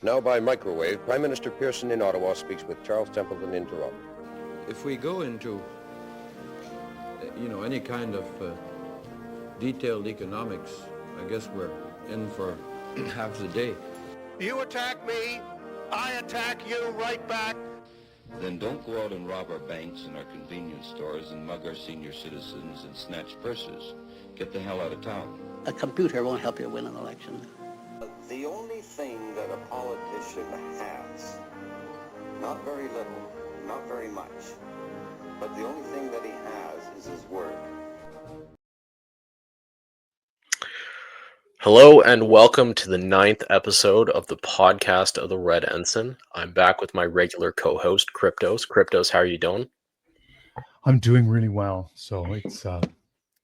Now by microwave, Prime Minister Pearson in Ottawa speaks with Charles Templeton in Toronto. If we go into, any kind of detailed economics, I guess we're in for half the day. You attack me, I attack you right back. Then don't go out and rob our banks and our convenience stores and mug our senior citizens and snatch purses. Get the hell out of town. A computer won't help you win an election. The only thing that a politician has, not very little, not very much, but the only thing that he has is his word. Hello and welcome to the 9th episode of the podcast of the Red Ensign. I'm back with my regular co-host, Kryptos. Kryptos, how are you doing? I'm doing really well. So it's, I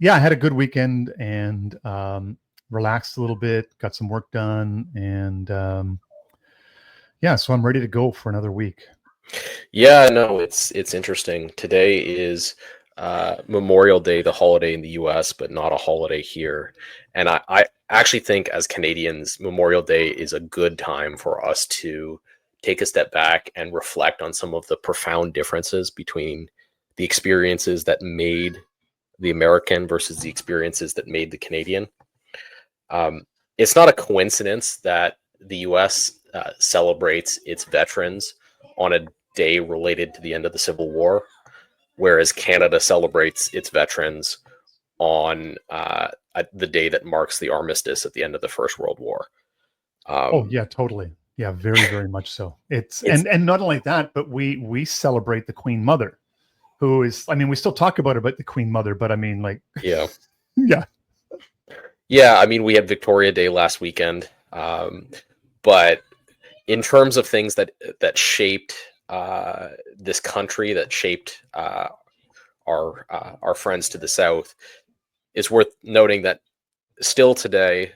had a good weekend and relaxed a little bit, got some work done, and so I'm ready to go for another week. Yeah, no, it's interesting. Today is Memorial Day, the holiday in the US, but not a holiday here. And I actually think as Canadians, Memorial Day is a good time for us to take a step back and reflect on some of the profound differences between the experiences that made the American versus the experiences that made the Canadian. It's not a coincidence that the US celebrates its veterans on a day related to the end of the Civil War, whereas Canada celebrates its veterans on the day that marks the armistice at the end of the First World War. Totally. Yeah, very, very much so. It's and not only that, but we celebrate the Queen Mother, who is, we still talk about the Queen Mother, but yeah. Yeah, we had Victoria Day last weekend, but in terms of things that shaped this country, that shaped our friends to the south, it's worth noting that still today,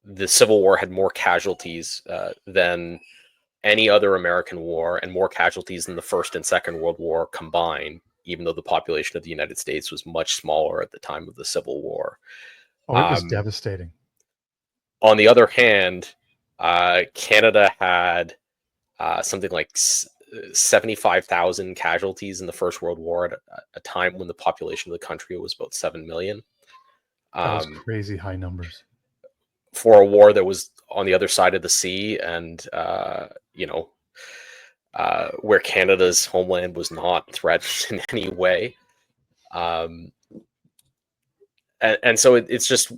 the Civil War had more casualties than any other American war, and more casualties than the First and Second World War combined, even though the population of the United States was much smaller at the time of the Civil War. It was devastating. On the other hand, Canada had something like 75,000 casualties in the First World War at a time when the population of the country was about 7 million. That was crazy high numbers. For a war that was on the other side of the sea and, where Canada's homeland was not threatened in any way. And so it's just,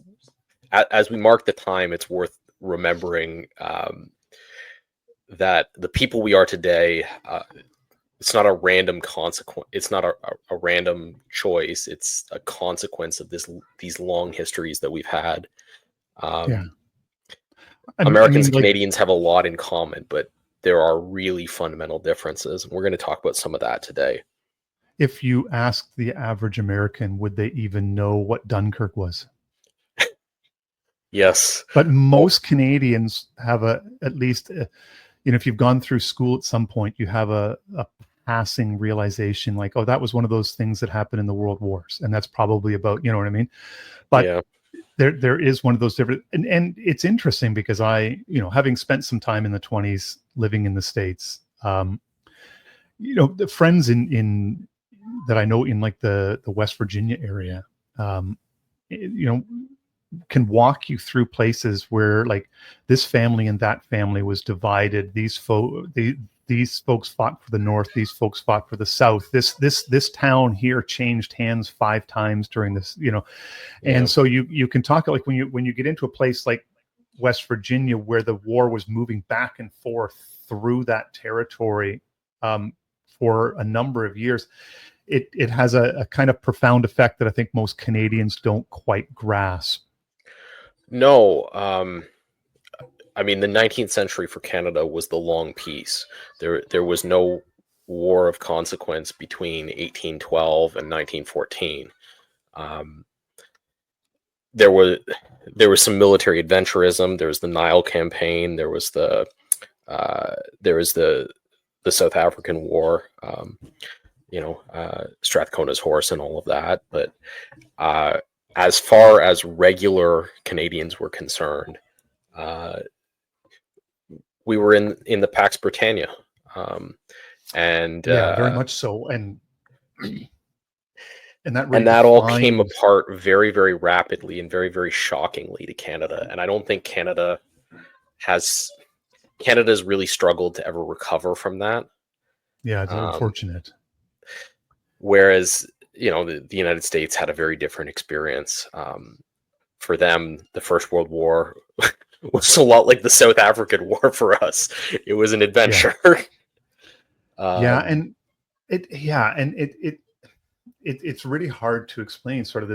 as we mark the time, it's worth remembering that the people we are today, it's not a random consequence. It's not a random choice. It's a consequence of these long histories that we've had. Americans and Canadians have a lot in common, but there are really fundamental differences. And we're going to talk about some of that today. If you ask the average American, would they even know what Dunkirk was? Yes. But most Canadians have at least, if you've gone through school at some point, you have a passing realization like, oh, that was one of those things that happened in the world wars. And that's probably about, you know what I mean? But yeah. There is one of those different, and it's interesting because I, having spent some time in the 20s living in the States, the friends in that I know in like the West Virginia area, can walk you through places where like this family and that family was divided. These folks fought for the North. These folks fought for the South. This town here changed hands 5 times during this, and so you can talk like when you get into a place like West Virginia where the war was moving back and forth through that territory for a number of years. It has a kind of profound effect that I think most Canadians don't quite grasp. No, the 19th century for Canada was the long peace. There was no war of consequence between 1812 and 1914. There was some military adventurism. There was the Nile campaign. There was the South African War. Strathcona's horse and all of that. But as far as regular Canadians were concerned, we were in the Pax Britannia, and Yeah, very much so, and that really and that all came defines. apart very, very rapidly and very, very shockingly to Canada. And I don't think Canada's really struggled to ever recover from that. Yeah, it's unfortunate. Whereas, the United States had a very different experience. For them, the First World War was a lot like the South African War for us. It was an adventure. And it's really hard to explain sort of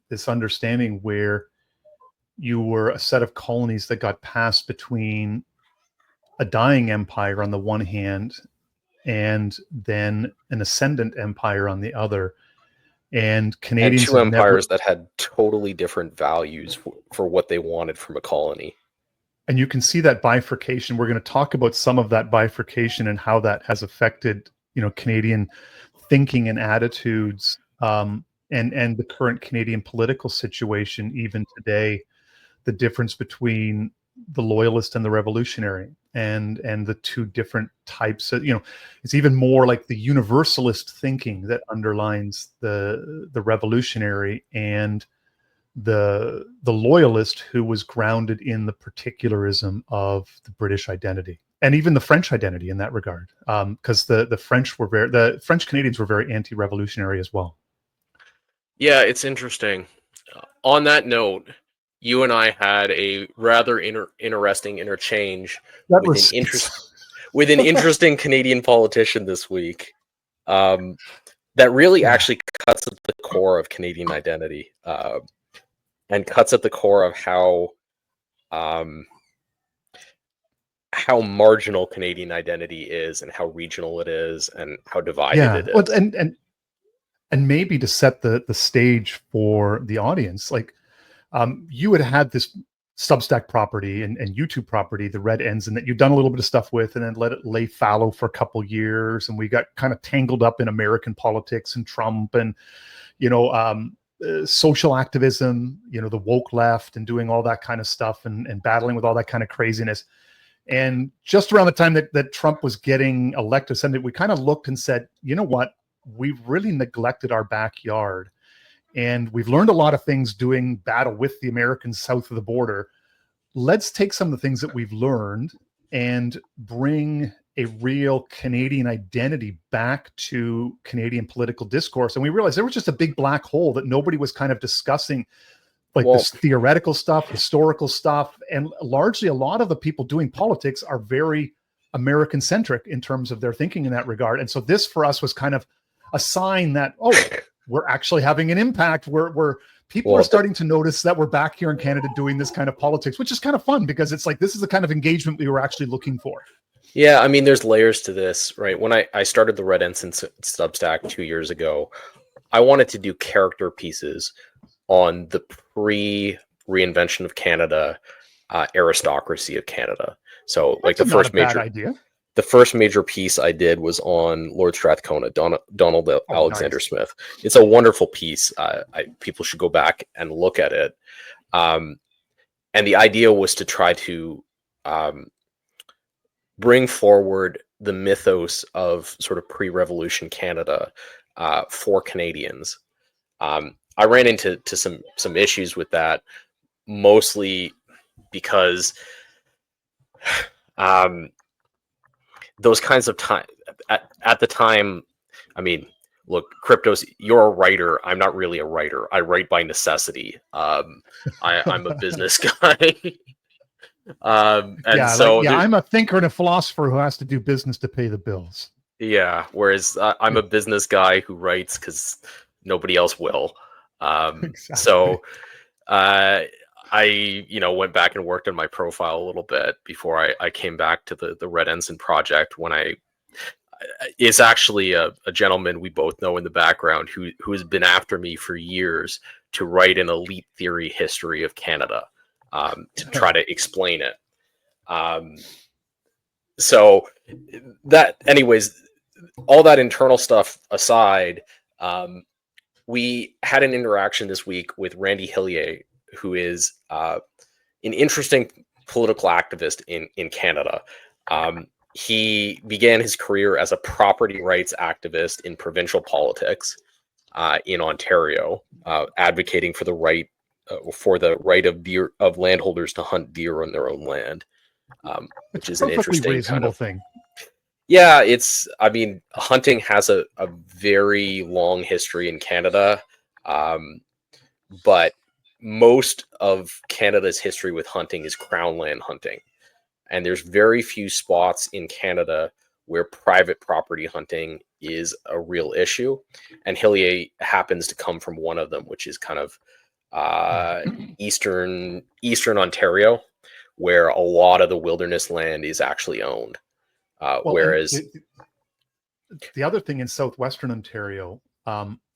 this understanding where you were a set of colonies that got passed between a dying empire on the one hand and then an ascendant empire on the other. And Canadians and two empires that had totally different values for what they wanted from a colony. And you can see that bifurcation. We're going to talk about some of that bifurcation and how that has affected, Canadian thinking and attitudes, and the current Canadian political situation even today. The difference between the loyalist and the revolutionary, and the two different types of, it's even more like the universalist thinking that underlines the revolutionary, and the loyalist who was grounded in the particularism of the British identity and even the French identity in that regard, because the French Canadians were very anti-revolutionary as well. Yeah, it's interesting. On that note, you and I had a rather interesting interchange with an interesting Canadian politician this week, that really actually cuts at the core of Canadian identity, and cuts at the core of how marginal Canadian identity is, and how regional it is, and how divided it is. Well, and maybe to set the stage for the audience, like, you had this Substack property and YouTube property, the Red Ensign, that you've done a little bit of stuff with, and then let it lay fallow for a couple years, and we got kind of tangled up in American politics and Trump and social activism, the woke left, and doing all that kind of stuff, and battling with all that kind of craziness. And just around the time that Trump was getting elected, we kind of looked and said, you know what, we've really neglected our backyard. And we've learned a lot of things doing battle with the Americans south of the border. Let's take some of the things that we've learned and bring a real Canadian identity back to Canadian political discourse. And we realized there was just a big black hole that nobody was kind of discussing, like this theoretical stuff, historical stuff. And largely a lot of the people doing politics are very American centric in terms of their thinking in that regard. And so this for us was kind of a sign that, we're actually having an impact where people are starting to notice that we're back here in Canada doing this kind of politics, which is kind of fun, because it's like, this is the kind of engagement we were actually looking for. Yeah, I mean, there's layers to this, right? When I started the Red Ensign Substack 2 years ago, I wanted to do character pieces on the pre-reinvention of Canada aristocracy of Canada. So, like, That's not a bad idea. The first major piece I did was on Lord Strathcona, Donald Alexander nice. Smith. It's a wonderful piece. People should go back and look at it. And the idea was to try to bring forward the mythos of sort of pre-revolution Canada for Canadians. I ran into some issues with that, mostly because those kinds of time at the time, I mean, look, Cryptos, you're a writer. I'm not really a writer. I write by necessity. I'm a business guy. I'm a thinker and a philosopher who has to do business to pay the bills. Yeah, whereas I'm a business guy who writes because nobody else will. Exactly. So I went back and worked on my profile a little bit before I came back to the Red Ensign project. It's actually a gentleman we both know in the background who has been after me for years to write an elite theory history of Canada, to try to explain it. So that, anyways, all that internal stuff aside, we had an interaction this week with Randy Hillier, who is an interesting political activist in Canada. He began his career as a property rights activist in provincial politics in Ontario, advocating for the right of landholders to hunt deer on their own land, which is an interesting reasonable thing. Yeah, I mean, hunting has a very long history in Canada, but most of Canada's history with hunting is crown land hunting. And there's very few spots in Canada where private property hunting is a real issue. And Hillier happens to come from one of them, which is kind of eastern Ontario, where a lot of the wilderness land is actually owned. Whereas the other thing in southwestern Ontario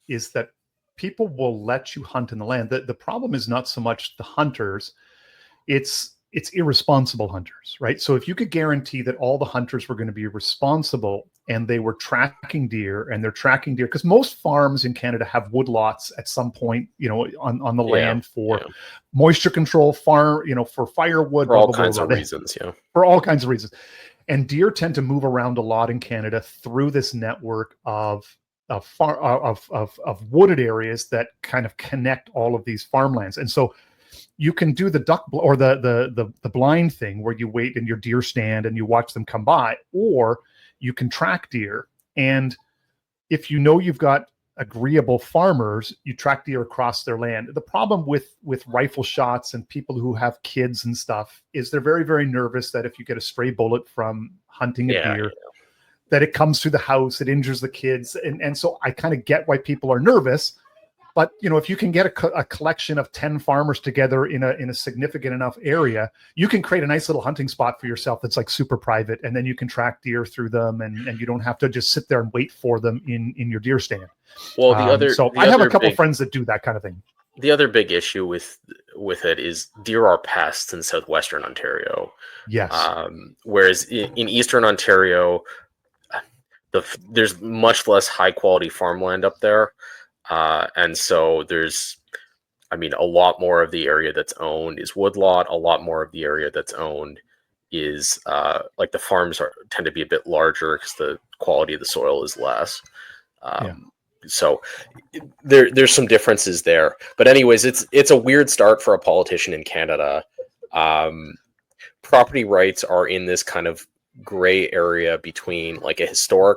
is that people will let you hunt in the land. The problem is not so much the hunters, it's irresponsible hunters, right? So if you could guarantee that all the hunters were going to be responsible and they were tracking deer, because most farms in Canada have woodlots at some point, on the land for moisture control, for firewood, for all kinds of reasons, for all kinds of reasons. And deer tend to move around a lot in Canada through this network of wooded areas that kind of connect all of these farmlands. And so you can do the duck or the blind thing where you wait in your deer stand and you watch them come by, or you can track deer. And if you've got agreeable farmers, you track deer across their land. The problem with rifle shots and people who have kids and stuff is they're very, very nervous that if you get a stray bullet from hunting a deer, that it comes through the house, it injures the kids. And so I kind of get why people are nervous. But, if you can get a collection of 10 farmers together in a significant enough area, you can create a nice little hunting spot for yourself that's like super private. And then you can track deer through them and you don't have to just sit there and wait for them in your deer stand. Well, I have a couple friends that do that kind of thing. The other big issue with it is deer are pests in southwestern Ontario. Yes. Whereas in eastern Ontario, there's much less high quality farmland up there. And so there's, a lot more of the area that's owned is woodlot. A lot more of the area that's owned is the farms tend to be a bit larger because the quality of the soil is less. So there's some differences there. But anyways, it's a weird start for a politician in Canada. Property rights are in this kind of gray area between like a historic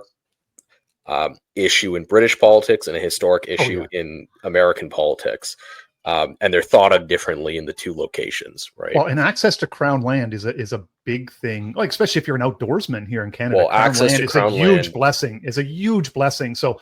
issue in British politics and a historic issue in American politics. And they're thought of differently in the two locations, right? Well, and access to crown land is a big thing, like especially if you're an outdoorsman here in Canada. Well, access to crown land is a huge blessing. So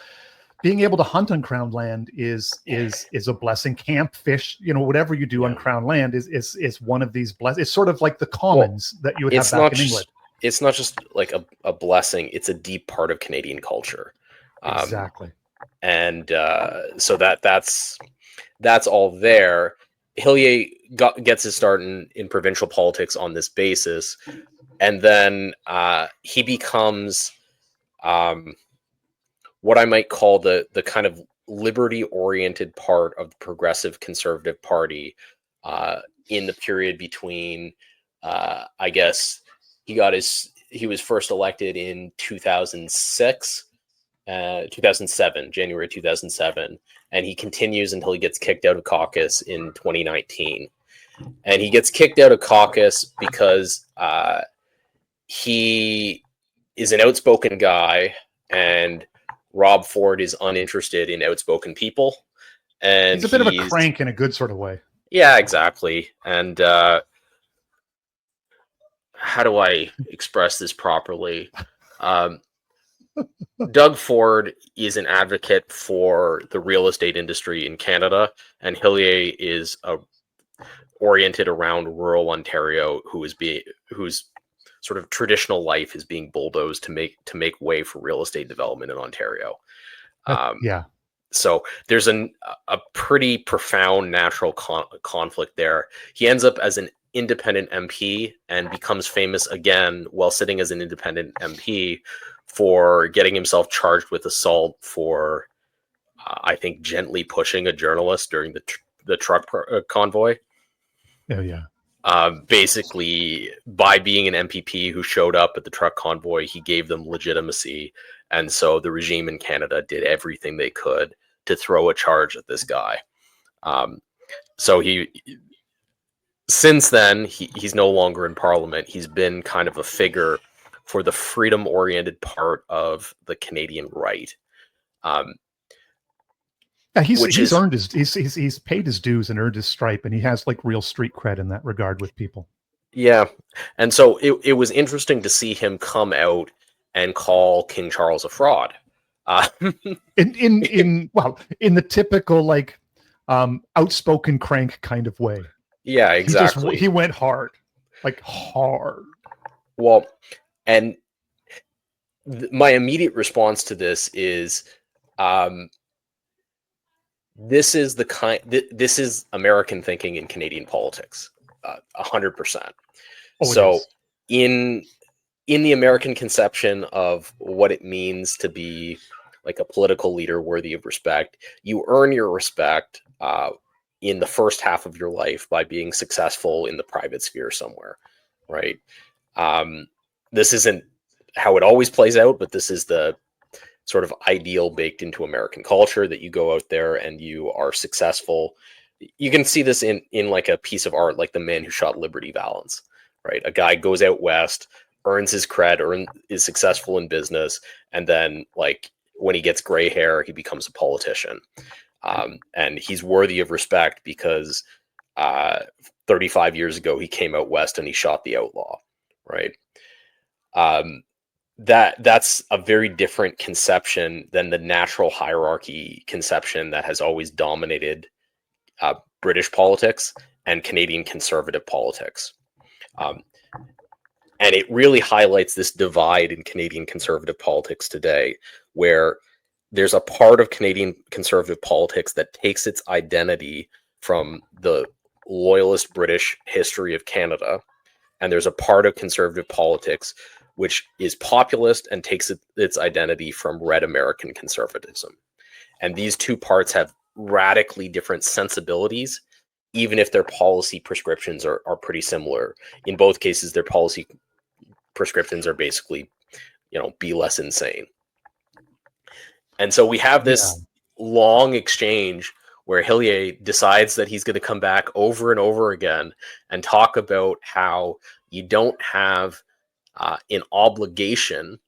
being able to hunt on crown land is a blessing. Camp, fish, whatever you do on crown land is one of these blessings. It's sort of like the commons that you would have back in England. It's not just like a blessing, it's a deep part of Canadian culture. Exactly. And so that's all there. Hillier gets his start in provincial politics on this basis. And then he becomes what I might call the kind of liberty-oriented part of the Progressive Conservative Party in the period between, I guess, he was first elected in 2007, January 2007, and he continues until he gets kicked out of caucus in 2019. And he gets kicked out of caucus because he is an outspoken guy, and Rob Ford is uninterested in outspoken people. And he's a bit of a crank in a good sort of way. Yeah, exactly. And how do I express this properly? Doug Ford is an advocate for the real estate industry in Canada, and Hillier is oriented around rural Ontario, whose sort of traditional life is being bulldozed to make way for real estate development in Ontario. So there's a pretty profound natural conflict there. He ends up as an independent MP and becomes famous again while sitting as an independent MP for getting himself charged with assault for, I think, gently pushing a journalist during the truck convoy. Oh, yeah. Basically, by being an MPP who showed up at the truck convoy, he gave them legitimacy. And so the regime in Canada did everything they could to throw a charge at this guy. So since then, he's no longer in Parliament. He's been kind of a figure for the freedom-oriented part of the Canadian right. Yeah, he's earned he's paid his dues and earned his stripe, and he has like real street cred in that regard with people. Yeah, and so it was interesting to see him come out and call King Charles a fraud. In the typical like outspoken crank kind of way. Yeah, exactly. He went hard, like hard. Well, and my immediate response to this is, this is American thinking in Canadian politics, 100%. So in the American conception of what it means to be like a political leader worthy of respect, you earn your respect in the first half of your life by being successful in the private sphere somewhere, right? This isn't how it always plays out, but this is the sort of ideal baked into American culture, that you go out there and you are successful. You can see this in like a piece of art, like The Man Who Shot Liberty Valance, right? A guy goes out west, earns his cred, is successful in business, and then like when he gets gray hair, he becomes a politician. And he's worthy of respect because 35 years ago, he came out west and he shot the outlaw, right? That's a very different conception than the natural hierarchy conception that has always dominated British politics and Canadian conservative politics. And it really highlights this divide in Canadian conservative politics today, where there's a part of Canadian conservative politics that takes its identity from the loyalist British history of Canada, and there's a part of conservative politics which is populist and takes its identity from red American conservatism. And these two parts have radically different sensibilities, even if their policy prescriptions are pretty similar. In both cases, their policy prescriptions are basically, be less insane. And so we have this long exchange where Hillier decides that he's going to come back over and over again and talk about how you don't have an obligation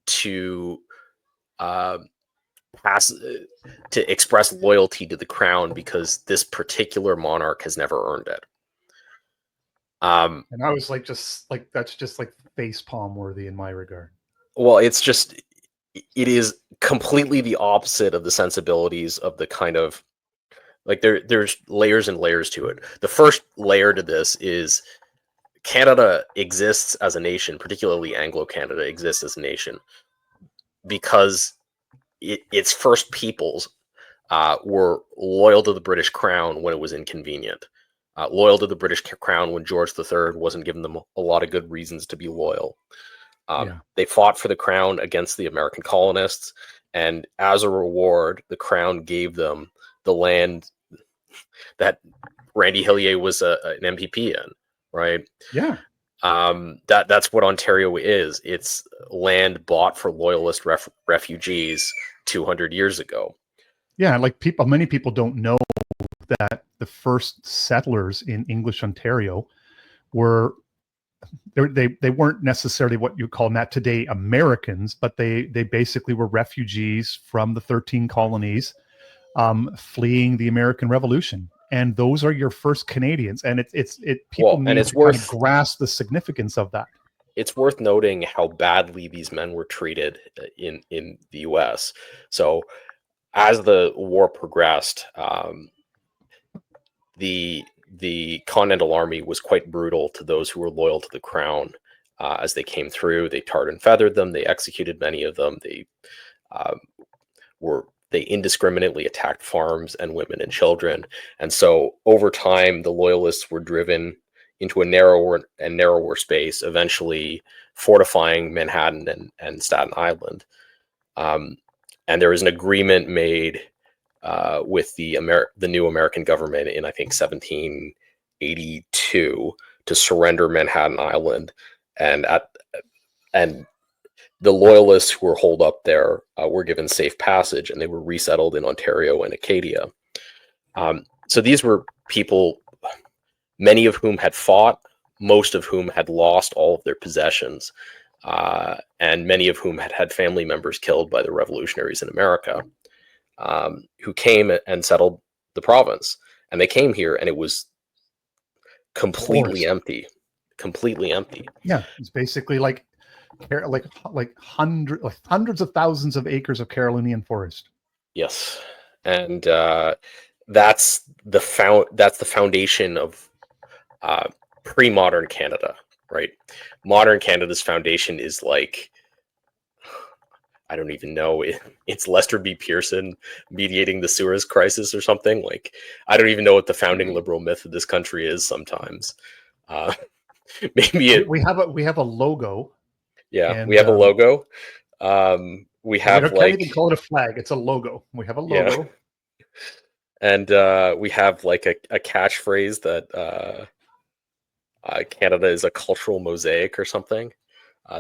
to express loyalty to the crown because this particular monarch has never earned it. And I was like, that's just like face palm worthy in my regard. Well, it is completely the opposite of the sensibilities of the kind of like there's layers and layers to it. The first layer to this is Canada exists as a nation, particularly Anglo-Canada exists as a nation, because its first peoples were loyal to the British Crown when it was inconvenient, loyal to the British Crown when George III wasn't giving them a lot of good reasons to be loyal. They fought for the Crown against the American colonists, and as a reward, the Crown gave them the land that Randy Hillier was an MPP in. Right. Yeah. That's what Ontario is. It's land bought for loyalist refugees 200 years ago. Yeah, like many people don't know that the first settlers in English Ontario they weren't necessarily what you call today Americans, but they basically were refugees from the 13 colonies, fleeing the American Revolution. And those are your first Canadians, and people need to kind of grasp the significance of that. It's worth noting how badly these men were treated in the U.S. So, as the war progressed, the Continental Army was quite brutal to those who were loyal to the Crown. As they came through, they tarred and feathered them. They executed many of them. They indiscriminately attacked farms and women and children. And so over time, the loyalists were driven into a narrower and narrower space, eventually fortifying Manhattan and Staten Island. And there was an agreement made with the new American government in, I think, 17 1882 to surrender Manhattan Island, and the loyalists who were holed up there were given safe passage, and they were resettled in Ontario and Acadia. So these were people, many of whom had fought, most of whom had lost all of their possessions, and many of whom had had family members killed by the revolutionaries in America, who came and settled the province. And they came here, and it was completely empty. Completely empty. Yeah, it's basically like hundreds of thousands of acres of Carolinian forest. Yes, and that's the foundation of pre-modern Canada, right? Modern Canada's foundation is like, I don't even know. It's Lester B. Pearson mediating the Suez crisis or something. Like, I don't even know what the founding liberal myth of this country is sometimes. Maybe we have a logo. Yeah, and, we have a logo. We have can't even call it a flag. It's a logo. We have a logo. Yeah. And we have like a catchphrase that Canada is a cultural mosaic or something.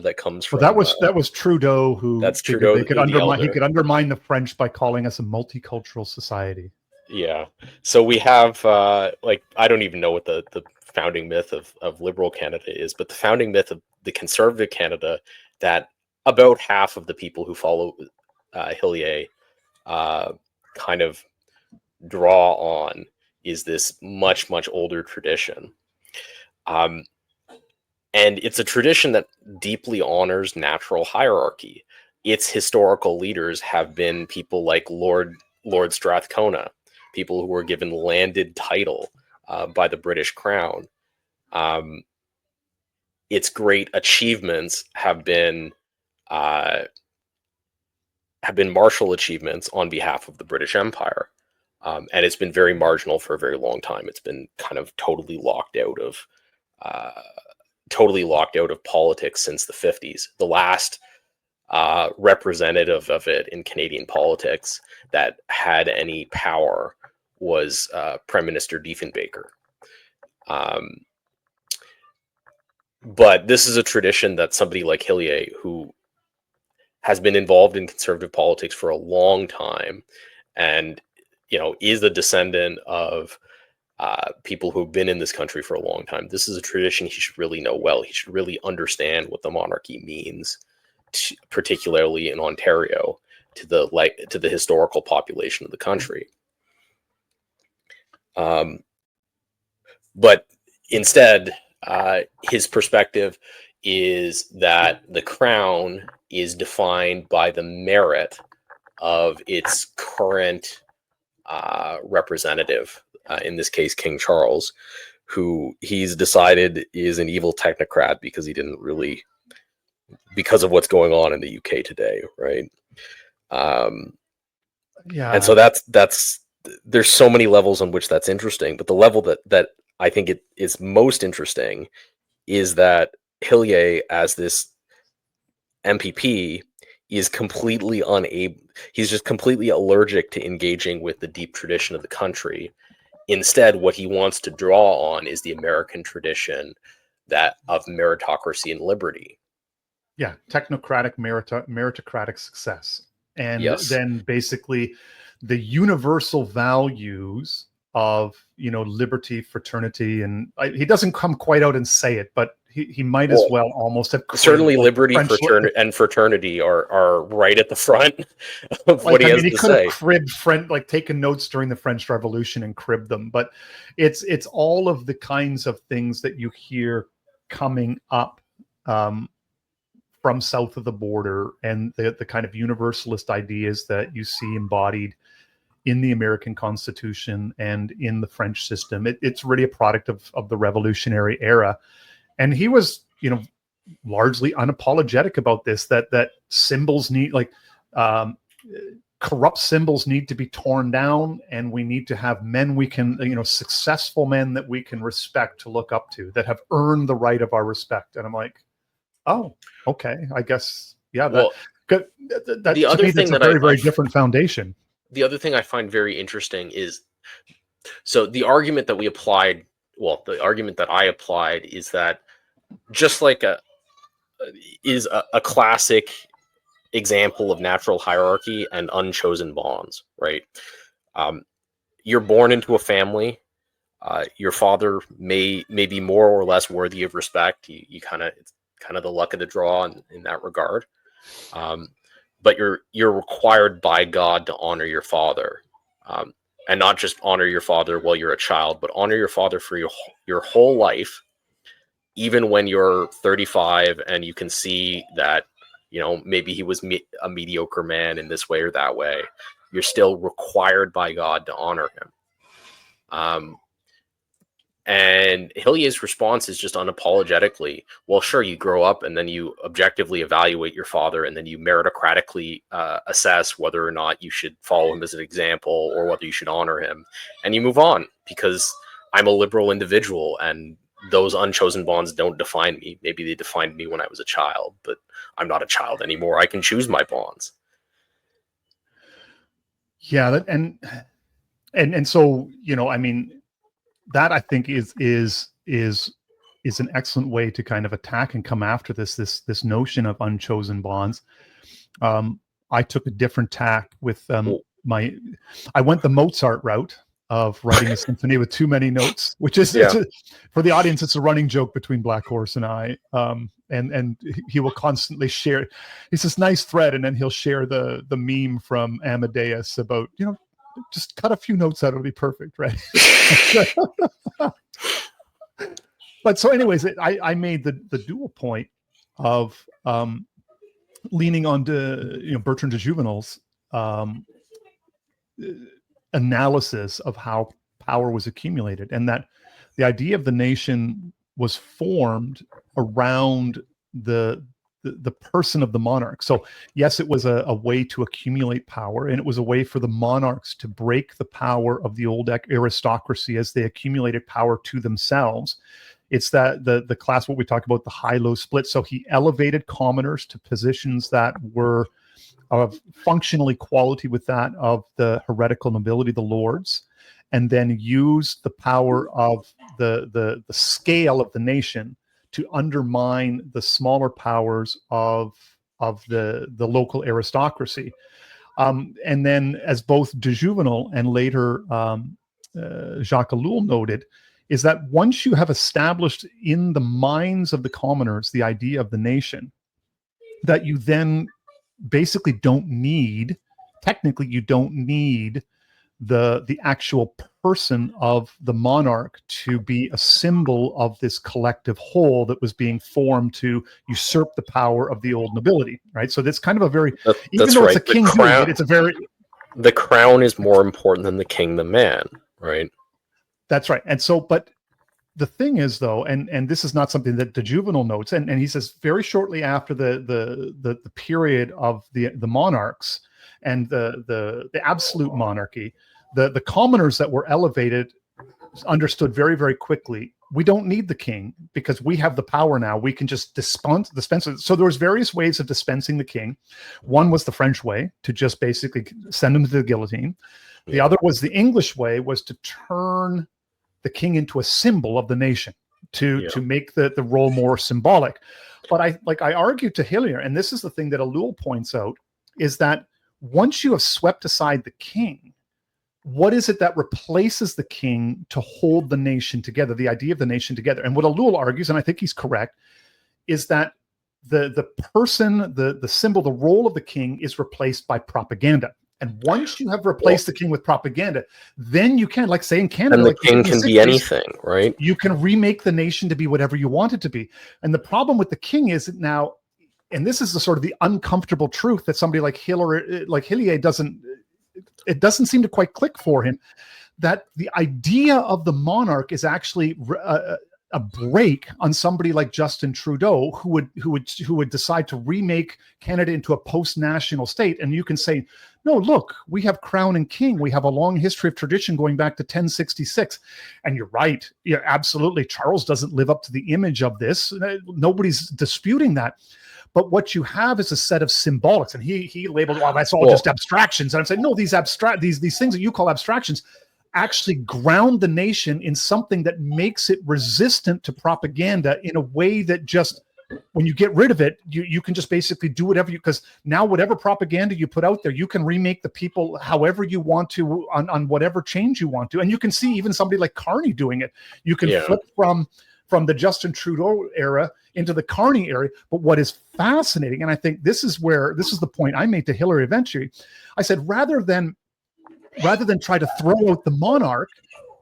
That comes from. Well, that was Trudeau who. That's Trudeau. He could undermine the French by calling us a multicultural society. Yeah. So we have like, I don't even know what the founding myth of liberal Canada is, but the founding myth of the conservative Canada that about half of the people who follow Hillier kind of draw on is this much, much older tradition. And it's a tradition that deeply honors natural hierarchy. Its historical leaders have been people like Lord Strathcona, people who were given landed title by the British Crown. Its great achievements have been martial achievements on behalf of the British Empire, and it's been very marginal for a very long time. It's been kind of totally locked out of politics since the 50s. The last representative of it in Canadian politics that had any power was Prime Minister Diefenbaker. But this is a tradition that somebody like Hillier, who has been involved in conservative politics for a long time, and is a descendant of people who've been in this country for a long time. This is a tradition he should really know well. He should really understand what the monarchy means, particularly in Ontario, to the historical population of the country. But instead, his perspective is that the crown is defined by the merit of its current representative, in this case, King Charles, who he's decided is an evil technocrat because because of what's going on in the UK today, right? Yeah. And so there's so many levels on which that's interesting, but the level that I think it is most interesting is that Hillier, as this MPP, is completely unable. He's just completely allergic to engaging with the deep tradition of the country. Instead, what he wants to draw on is the American tradition of meritocracy and liberty. Yeah, technocratic, meritocratic success. And then basically the universal values of, liberty, fraternity, and he doesn't come quite out and say it, but he might as well almost have. Certainly liberty, fraternity are right at the front of what he has to say. He could have cribbed taken notes during the French Revolution and cribbed them, but it's all of the kinds of things that you hear coming up from south of the border, and the kind of universalist ideas that you see embodied in the American Constitution and in the French system. It's really a product of the revolutionary era. And he was, largely unapologetic about this, that symbols need, corrupt symbols need to be torn down, and we need to have men we can, successful men that we can respect, to look up to, that have earned the right of our respect. And I'm like, oh, okay, I guess, yeah. The other thing that's a very, very different foundation. The other thing I find very interesting is, so the argument that we applied the argument that I applied is that just like a classic example of natural hierarchy and unchosen bonds, right? You're born into a family. Your father may be more or less worthy of respect. It's kind of the luck of the draw in that regard. But you're required by God to honor your father, and not just honor your father while you're a child, but honor your father for your whole life, even when you're 35 and you can see that, maybe he was a mediocre man in this way or that way. You're still required by God to honor him. And Hillier's response is just unapologetically, well, sure, you grow up and then you objectively evaluate your father and then you meritocratically assess whether or not you should follow him as an example or whether you should honor him. And you move on because I'm a liberal individual and those unchosen bonds don't define me. Maybe they defined me when I was a child, but I'm not a child anymore. I can choose my bonds. Yeah, and so, I mean, that I think is an excellent way to kind of attack and come after this notion of unchosen bonds. I took a different tack with I went the Mozart route of writing a symphony with too many notes, which is for the audience, it's a running joke between Black Horse and I. And he will constantly share. It's this nice thread, and then he'll share the meme from Amadeus about, just cut a few notes out, it'll be perfect, right? But so anyways, I made the dual point of leaning on to Bertrand de Jouvenel's analysis of how power was accumulated, and that the idea of the nation was formed around the person of the monarch. So yes, it was a way to accumulate power, and it was a way for the monarchs to break the power of the old aristocracy as they accumulated power to themselves. It's that the class, what we talk about, the high-low split. So he elevated commoners to positions that were of functional equality with that of the heretical nobility, the lords, and then used the power of the scale of the nation to undermine the smaller powers of the local aristocracy. And then, as both de Jouvenel and later Jacques Ellul noted, is that once you have established in the minds of the commoners the idea of the nation, that you then basically technically you don't need the actual person of the monarch to be a symbol of this collective whole that was being formed to usurp the power of the old nobility, right? So that's kind of a very, even though it's a king doing it, it's a very... The crown is more important than the king, the man, right? That's right. And so, but the thing is, though, and this is not something that de Jouvenel notes, and he says very shortly after the period of the monarchs and the absolute monarchy, the commoners that were elevated understood very, very quickly, we don't need the king because we have the power now. We can just dispense it. So there was various ways of dispensing the king. One was the French way, to just basically send him to the guillotine. The other was the English way, was to turn the king into a symbol of the nation, to make the role more symbolic. But I argued to Hillier, and this is the thing that Ellul points out, is that once you have swept aside the king, what is it that replaces the king to hold the nation together, the idea of the nation together? And what Ellul argues, and I think he's correct, is that the person, the symbol, the role of the king is replaced by propaganda. And once you have replaced the king with propaganda, then you can, like say in Canada, and the king can be anything, right? You can remake the nation to be whatever you want it to be. And the problem with the king is that now, and this is the sort of the uncomfortable truth that somebody like Hillier doesn't seem to quite click for him, that the idea of the monarch is actually a break on somebody like Justin Trudeau, who would decide to remake Canada into a post-national state. And you can say, no, look, we have crown and king. We have a long history of tradition going back to 1066. And you're right. Yeah, absolutely. Charles doesn't live up to the image of this. Nobody's disputing that. But what you have is a set of symbolics. And he labeled, well, that's all just abstractions. And I'm saying, no, these things that you call abstractions actually ground the nation in something that makes it resistant to propaganda in a way that just, when you get rid of it, you can just basically do whatever because now whatever propaganda you put out there, you can remake the people however you want to on whatever change you want to. And you can see even somebody like Carney doing it. You can flip from the Justin Trudeau era into the Carney era. But what is fascinating, and I think this is the point I made to Hillier eventually, I said, rather than try to throw out the monarch,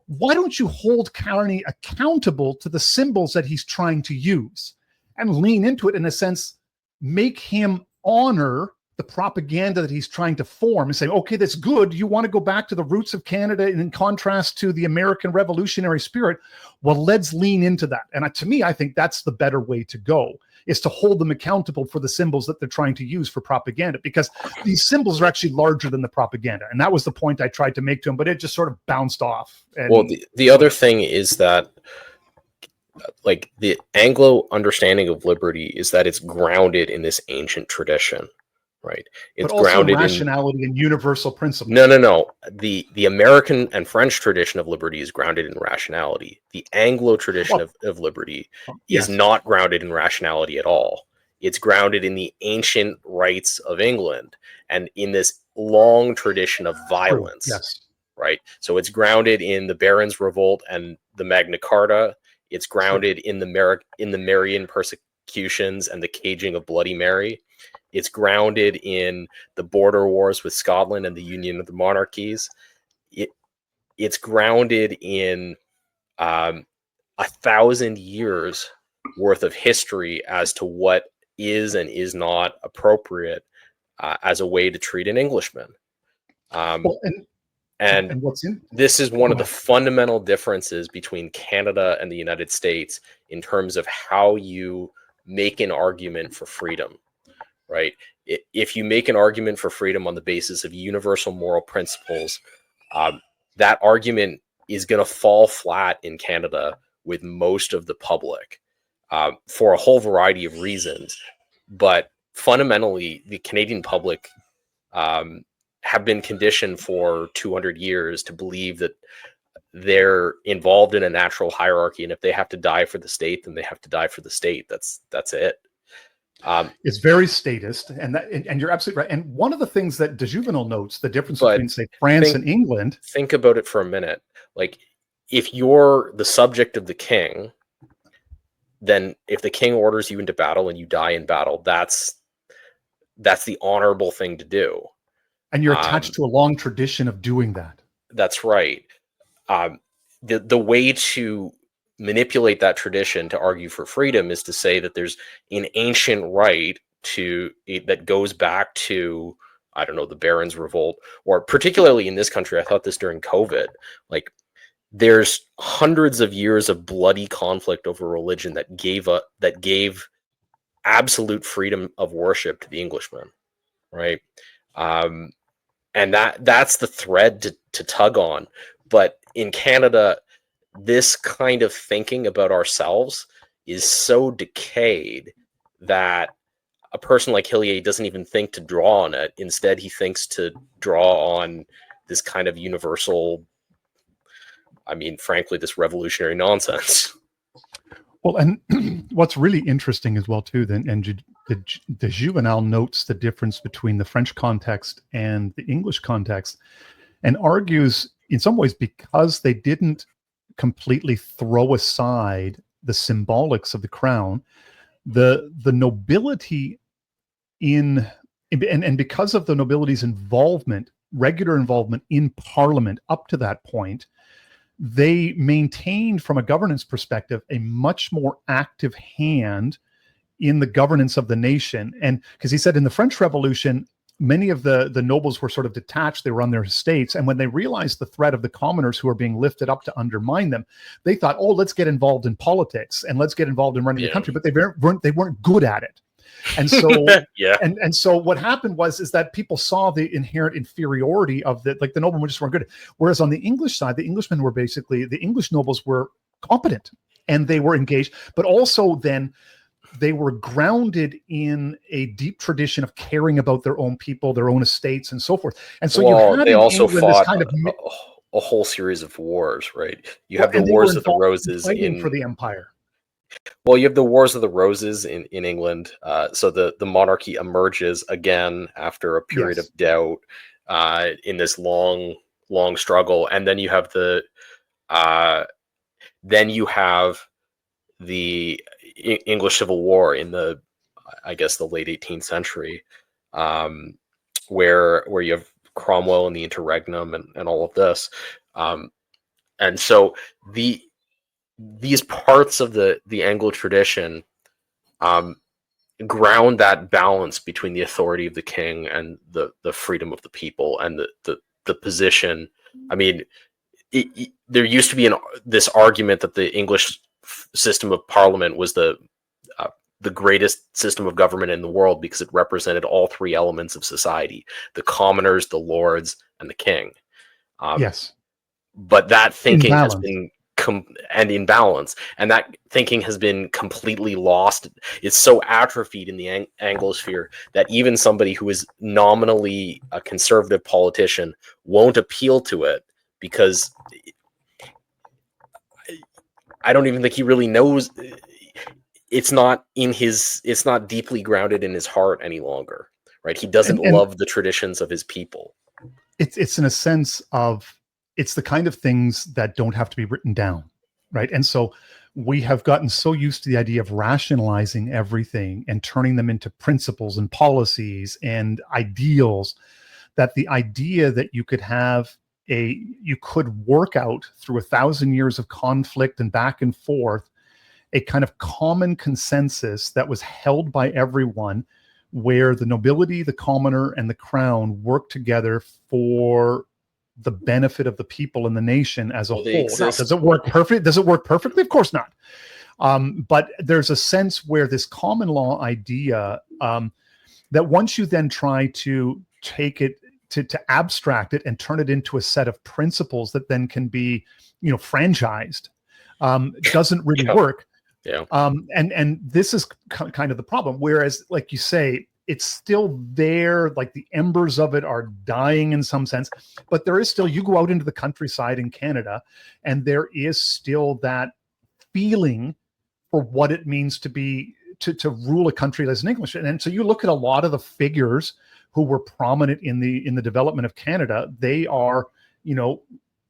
why don't you hold Carney accountable to the symbols that he's trying to use and lean into it, in a sense, make him honor the propaganda that he's trying to form and say, okay, that's good. You want to go back to the roots of Canada and in contrast to the American revolutionary spirit. Well, let's lean into that. And to me, I think that's the better way to go, is to hold them accountable for the symbols that they're trying to use for propaganda, because these symbols are actually larger than the propaganda. And that was the point I tried to make to him, but it just sort of bounced off. And well, the other thing is that, like, the Anglo understanding of liberty is that it's grounded in this ancient tradition, right? It's but also grounded rationality and universal principles. No. The American and French tradition of liberty is grounded in rationality. The Anglo tradition of liberty is not grounded in rationality at all. It's grounded in the ancient rights of England and in this long tradition of violence. Yes. Right. So it's grounded in the Barons' Revolt and the Magna Carta. It's grounded in the Marian persecutions and the caging of Bloody Mary. It's grounded in the border wars with Scotland and the Union of the Monarchies. It's grounded in 1,000 years worth of history as to what is and is not appropriate as a way to treat an Englishman. And what's in this is one of the fundamental differences between Canada and the United States in terms of how you make an argument for freedom, right? If you make an argument for freedom on the basis of universal moral principles, that argument is going to fall flat in Canada with most of the public for a whole variety of reasons. But fundamentally, the Canadian public have been conditioned for 200 years to believe that they're involved in a natural hierarchy, and if they have to die for the state, then they have to die for the state. That's it. It's very statist, and you're absolutely right. And one of the things that de Juvenal notes, the difference between, say, France and England. Think about it for a minute. Like, if you're the subject of the king, then if the king orders you into battle and you die in battle, that's the honorable thing to do. And you're attached to a long tradition of doing that. That's right. The way to manipulate that tradition to argue for freedom is to say that there's an ancient right that goes back to, I don't know, the Barons' Revolt, or particularly in this country, I thought this during COVID, like, there's hundreds of years of bloody conflict over religion that gave absolute freedom of worship to the Englishmen, right? And that's the thread to tug on. But in Canada, this kind of thinking about ourselves is so decayed that a person like Hillier doesn't even think to draw on it. Instead, he thinks to draw on this kind of universal, I mean, frankly, this revolutionary nonsense. Well, and what's really interesting as well, too, and the Juvenal notes the difference between the French context and the English context, and argues in some ways, because they didn't completely throw aside the symbolics of the crown, the nobility and because of the nobility's involvement, regular involvement in Parliament up to that point, they maintained, from a governance perspective, a much more active hand in the governance of the nation. And because he said in the French Revolution, many of the nobles were sort of detached, they were on their estates. And when they realized the threat of the commoners who were being lifted up to undermine them, they thought, oh, let's get involved in politics and let's get involved in running the country. But they weren't good at it. And so, and so what happened is that people saw the inherent inferiority of the noblemen just weren't good. Whereas on the English side, the Englishmen were basically, the English nobles were competent and they were engaged, but also then they were grounded in a deep tradition of caring about their own people, their own estates, and so forth. And so you had they also fought. a whole series of wars, right? You Well, have the and they Wars were of the involved in Roses fighting for the empire. well, you have the Wars of the Roses in England. So the monarchy emerges again after a period Yes. of doubt in this long struggle, and then you have uh, the English Civil War in the, I guess, the late 18th century, where you have Cromwell and the interregnum and all of this, and so these parts of the Anglo tradition ground that balance between the authority of the king and the freedom of the people and the position. I mean, there used to be this argument that the English system of parliament was the greatest system of government in the world because it represented all three elements of society: the commoners, the lords, and the king. Yes. But that thinking has Imbalance. been and in balance, and that thinking has been completely lost. It's so atrophied in the Anglosphere that even somebody who is nominally a conservative politician won't appeal to it because I don't even think he really knows. It's not deeply grounded in his heart any longer, right? He doesn't And love the traditions of his people. it's in a sense of, it's the kind of things that don't have to be written down, right? And so we have gotten so used to the idea of rationalizing everything and turning them into principles and policies and ideals, that the idea that you could work out through 1,000 years of conflict and back and forth a kind of common consensus that was held by everyone, where the nobility, the commoner, and the crown work together for the benefit of the people and the nation as a whole. Now, does it work perfect? Does it work perfectly? Of course not. But there's a sense where this common law idea, that once you then try to take it to abstract it and turn it into a set of principles that then can be, franchised, doesn't really work. Yeah. And this is kind of the problem. Whereas, like you say, it's still there, like the embers of it are dying in some sense, but there is still, you go out into the countryside in Canada and there is still that feeling for what it means to be, to rule a country as an Englishman. And so you look at a lot of the figures who were prominent in the development of Canada, they are,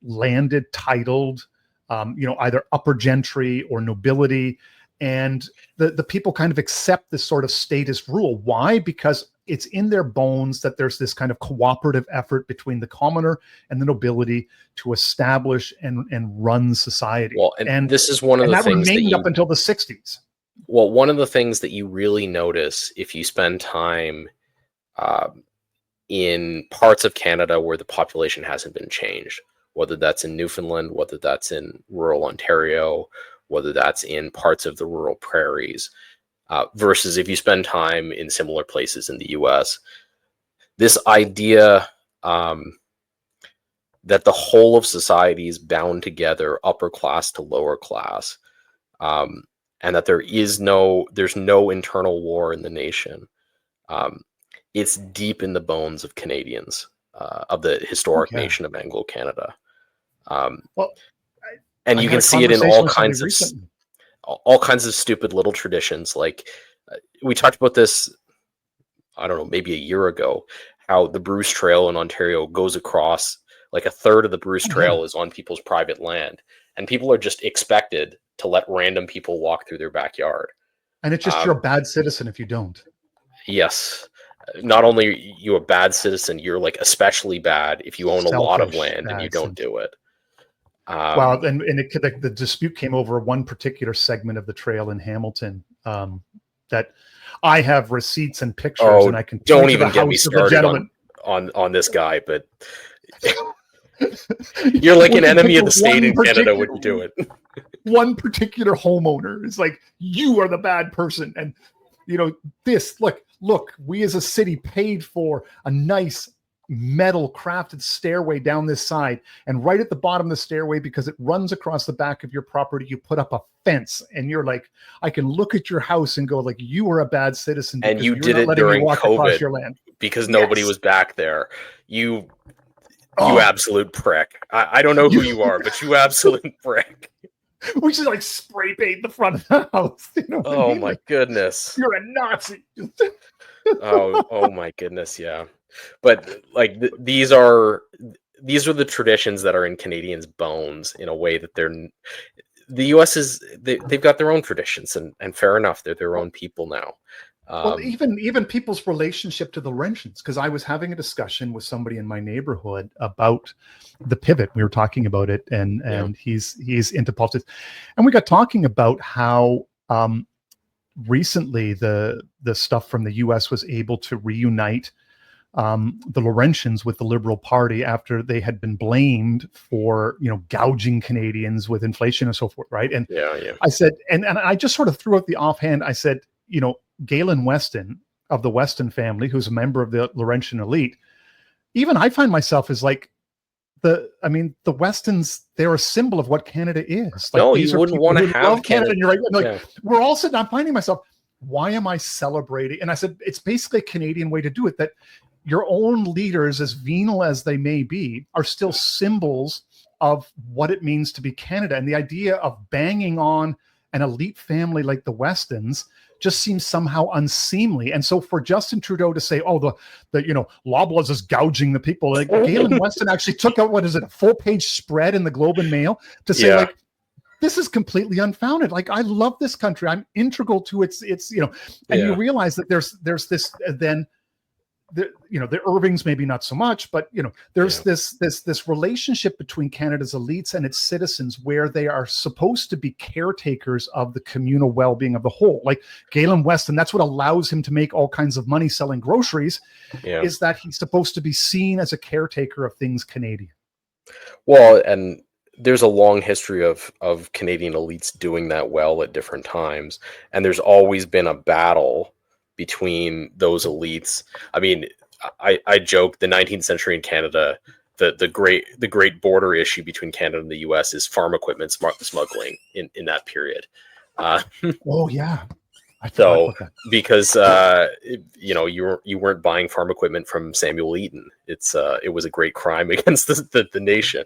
landed, titled, either upper gentry or nobility. And the people kind of accept this sort of statist rule. Why? Because it's in their bones that there's this kind of cooperative effort between the commoner and the nobility to establish and run society. Well, and this is one of the things that remained up until the 60s. Well, one of the things that you really notice if you spend time in parts of Canada where the population hasn't been changed, whether that's in Newfoundland, whether that's in rural Ontario, whether that's in parts of the rural prairies, versus if you spend time in similar places in the US, this idea that the whole of society is bound together, upper class to lower class, and that there's no internal war in the nation. It's deep in the bones of Canadians, of the historic nation of Anglo-Canada. And you can see it in all kinds of stupid little traditions. Like we talked about this, I don't know, maybe a year ago, how the Bruce Trail in Ontario goes across, like a third of the Bruce Trail is on people's private land, and people are just expected to let random people walk through their backyard. And it's just, you're a bad citizen if you don't. Yes. Not only are you a bad citizen, you're like especially bad if you own a lot of land and you don't do it. Well, and the dispute came over one particular segment of the trail in Hamilton, that I have receipts and pictures, and I can don't even get me started on this guy. But you're like an enemy of the state in Canada when you do it. One particular homeowner is like, you are the bad person, and look, we as a city paid for a nice metal crafted stairway down this side, and right at the bottom of the stairway, because it runs across the back of your property, you put up a fence, and you're like, I can look at your house and go, like, you are a bad citizen, and you did it during COVID your land because nobody was back there. You absolute prick. I don't know who you are, but you absolute prick. We should like spray paint the front of the house. You know Oh I mean? my goodness. You're a Nazi. Oh my goodness, yeah. But like these are the traditions that are in Canadians' bones in a way that the U.S. they've got their own traditions, and fair enough, they're their own people now. Well, even people's relationship to the Laurentians, because I was having a discussion with somebody in my neighborhood about the pivot. We were talking about it, and he's into politics, and we got talking about how recently the stuff from the U.S. was able to reunite the Laurentians with the Liberal Party after they had been blamed for gouging Canadians with inflation and so forth, right? And I said, and I just sort of threw out the offhand. I said, Galen Weston of the Weston family, who's a member of the Laurentian Elite, even I find myself as like the Westons, they're a symbol of what Canada is. Like, no, these you are wouldn't people want to who have love Canada. And you're right. Like, yeah. We're all sitting, I'm finding myself, why am I celebrating? And I said, it's basically a Canadian way to do it, that your own leaders, as venal as they may be, are still symbols of what it means to be Canada. And the idea of banging on an elite family like the Westons just seems somehow unseemly. And so for Justin Trudeau to say, oh, the Loblaws is gouging the people, like Galen Weston actually took out, what is it, a full-page spread in the Globe and Mail to say, like, this is completely unfounded. Like, I love this country. I'm integral to its and you realize that there's this then the Irvings maybe not so much, but there's this relationship between Canada's elites and its citizens where they are supposed to be caretakers of the communal well-being of the whole. Like Galen Weston, that's what allows him to make all kinds of money selling groceries, is that he's supposed to be seen as a caretaker of things Canadian. Well, and there's a long history of Canadian elites doing that well at different times, and there's always been a battle between those elites. I mean, I joke the 19th century in Canada, the great border issue between Canada and the U.S. is farm equipment smuggling in that period. Oh yeah. So because you weren't buying farm equipment from Samuel Eaton, it was a great crime against the nation.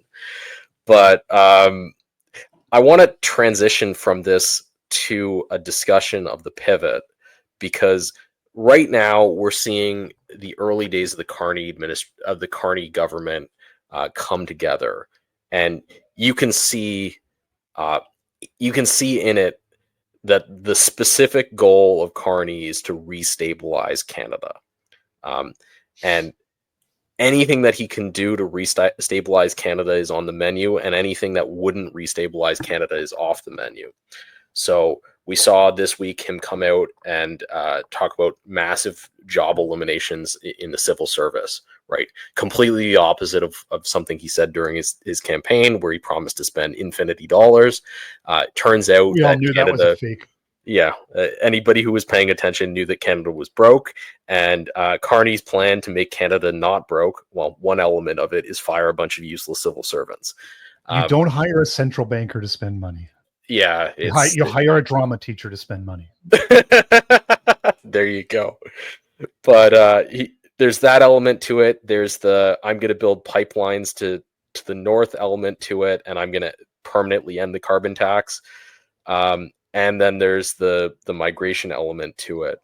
But I want to transition from this to a discussion of the pivot, because right now we're seeing the early days of the Carney government come together, and you can see in it that the specific goal of Carney is to re-stabilize Canada, and anything that he can do to re-stabilize Canada is on the menu, and anything that wouldn't re-stabilize Canada is off the menu. So we saw this week him come out and talk about massive job eliminations in the civil service, right? Completely the opposite of something he said during his campaign, where he promised to spend infinity dollars. Turns out we all knew Canada, that was a fake. Yeah, anybody who was paying attention knew that Canada was broke, and Carney's plan to make Canada not broke, well, one element of it is fire a bunch of useless civil servants. You don't hire a central banker to spend money. Yeah, you hire a drama teacher to spend money. There you go. But there's that element to it. There's the I'm going to build pipelines to the north element to it, and I'm going to permanently end the carbon tax. And then there's the migration element to it.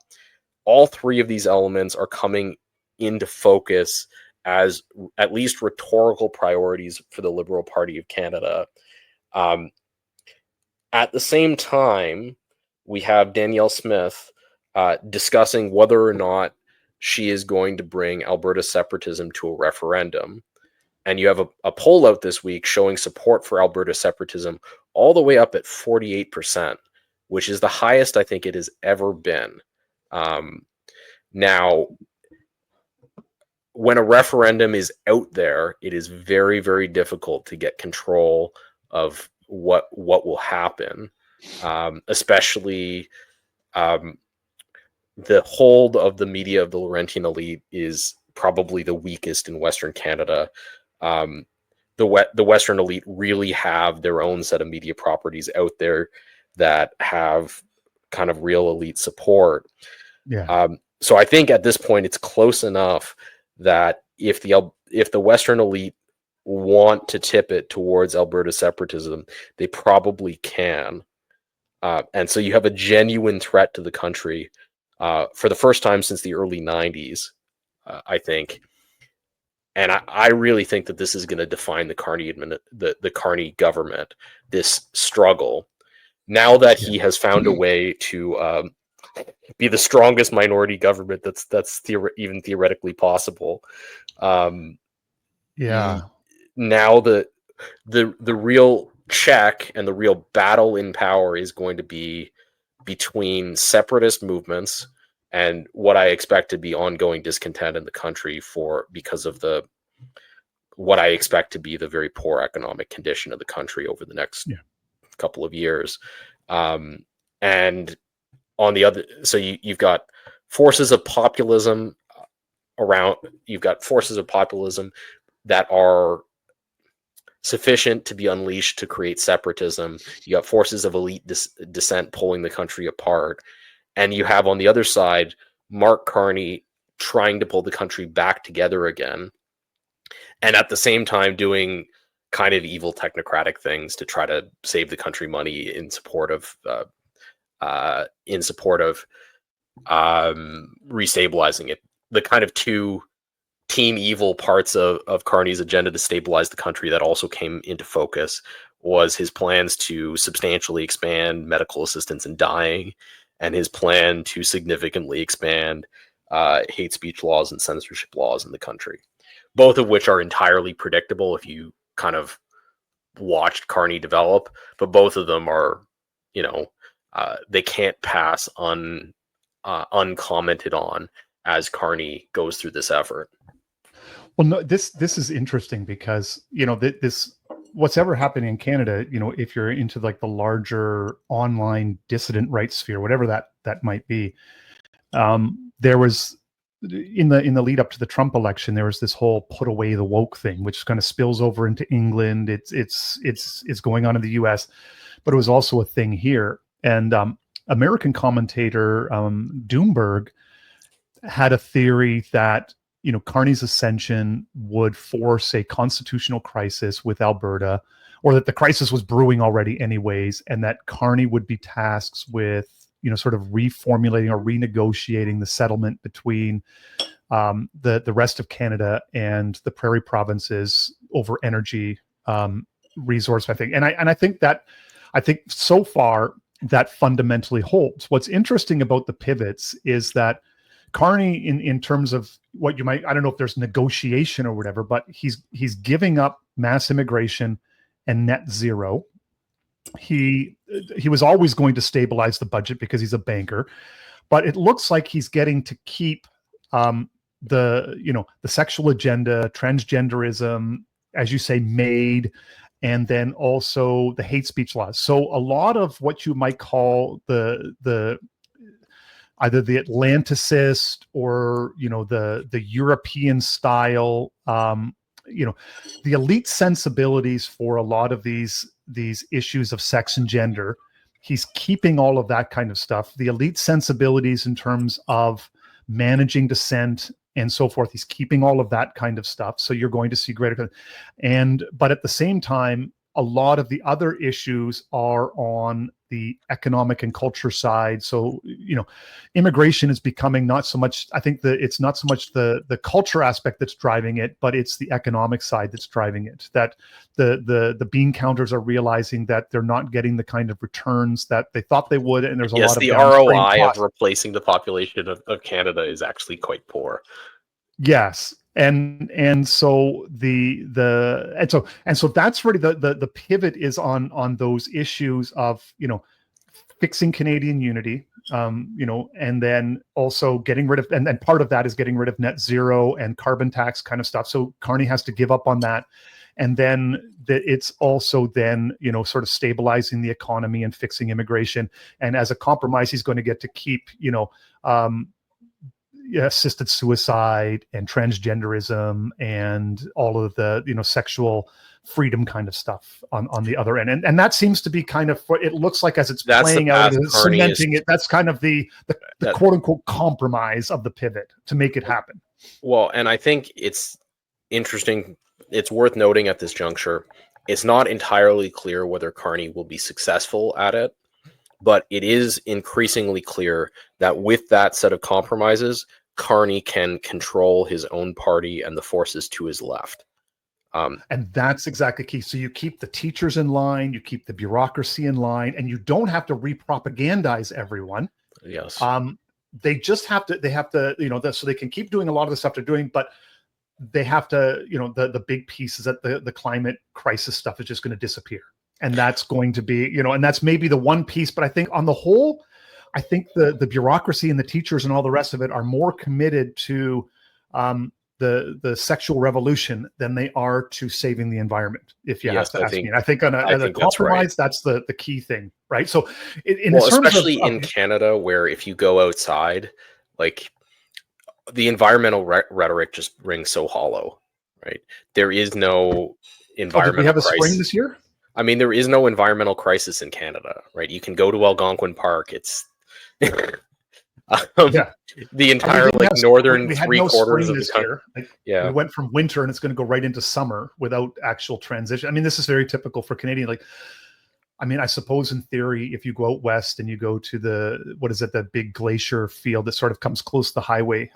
All three of these elements are coming into focus as at least rhetorical priorities for the Liberal Party of Canada. At the same time, we have Danielle Smith discussing whether or not she is going to bring Alberta separatism to a referendum. And you have a poll out this week showing support for Alberta separatism all the way up at 48%, which is the highest I think it has ever been. Now, when a referendum is out there, it is very, very difficult to get control of what will happen, especially the hold of the media of the Laurentian Elite is probably the weakest in Western Canada. The Western Elite really have their own set of media properties out there that have kind of real elite support. Yeah. So I think at this point it's close enough that if the Western Elite want to tip it towards Alberta separatism, they probably can. And so you have a genuine threat to the country for the first time since the early 90s, I think. And I really think that this is going to define the Carney government, this struggle. Now that he has found a way to be the strongest minority government that's even theoretically possible. Now the real check and the real battle in power is going to be between separatist movements and what I expect to be ongoing discontent in the country because of what I expect to be the very poor economic condition of the country over the next couple of years. And on the other, so you've got forces of populism that are sufficient to be unleashed to create separatism. You got forces of elite dissent pulling the country apart. And you have on the other side, Mark Carney trying to pull the country back together again. And at the same time doing kind of evil technocratic things to try to save the country money in support of re-stabilizing it. The kind of two team evil parts of Carney's agenda to stabilize the country that also came into focus was his plans to substantially expand medical assistance in dying, and his plan to significantly expand hate speech laws and censorship laws in the country, both of which are entirely predictable if you kind of watched Carney develop, but both of them are, they can't pass uncommented on as Carney goes through this effort. Well, no, this is interesting because, this what's ever happening in Canada, if you're into like the larger online dissident rights sphere, whatever that might be, there was in the lead up to the Trump election, there was this whole put away the woke thing, which kind of spills over into England. It's going on in the US, but it was also a thing here. And American commentator Doomberg had a theory that Carney's ascension would force a constitutional crisis with Alberta, or that the crisis was brewing already anyways, and that Carney would be tasked with sort of reformulating or renegotiating the settlement between the rest of Canada and the prairie provinces over energy resource, I think. And I think so far that fundamentally holds. What's interesting about the pivots is that Carney, in terms of what you might, I don't know if there's negotiation or whatever, but he's giving up mass immigration and net zero. He was always going to stabilize the budget because he's a banker, but it looks like he's getting to keep the sexual agenda, transgenderism, as you say, MAID, and then also the hate speech laws. So a lot of what you might call the either the Atlanticist or the European style, the elite sensibilities for a lot of these issues of sex and gender. He's keeping all of that kind of stuff. The elite sensibilities in terms of managing dissent and so forth. He's keeping all of that kind of stuff. So you're going to see greater, but at the same time, a lot of the other issues are on the economic and culture side. So, immigration is becoming not so much, I think it's not so much the culture aspect that's driving it, but it's the economic side that's driving it. That the bean counters are realizing that they're not getting the kind of returns that they thought they would. And there's a lot of the ROI of replacing the population of Canada is actually quite poor. Yes. And so so that's really the pivot is on those issues of fixing Canadian unity, and then also getting rid of, and part of that is getting rid of net zero and carbon tax kind of stuff. So Carney has to give up on that, and then it's also then sort of stabilizing the economy and fixing immigration. And as a compromise, he's going to get to keep assisted suicide and transgenderism and all of the sexual freedom kind of stuff on the other end, and that seems to be kind of what it looks like as it's playing out, and cementing it. That's kind of the quote unquote compromise of the pivot to make it happen. Well, and I think it's interesting it's worth noting at this juncture, it's not entirely clear whether Carney will be successful at it, but it is increasingly clear that with that set of compromises, Carney can control his own party and the forces to his left. And that's exactly key. So you keep the teachers in line, you keep the bureaucracy in line, and you don't have to re-propagandize everyone. Yes. They just have to, so they can keep doing a lot of the stuff they're doing, but they have to, the big piece is that the climate crisis stuff is just going to disappear. And that's going to be, and that's maybe the one piece, but I think on the whole, I think the bureaucracy and the teachers and all the rest of it are more committed to the sexual revolution than they are to saving the environment. If you have to ask me, I think on a compromise, that's the key thing, right? So, especially in Canada, where if you go outside, like the environmental rhetoric just rings so hollow, right? There is no environmental. Did we have a crisis. spring this year? I mean, there is no environmental crisis in Canada, right? You can go to Algonquin Park. It's the entire northern three-quarters of the country. We went from winter and it's going to go right into summer without actual transition. I mean, this is very typical for Canadian. I suppose in theory, if you go out west and you go to the big glacier field that sort of comes close to the highway,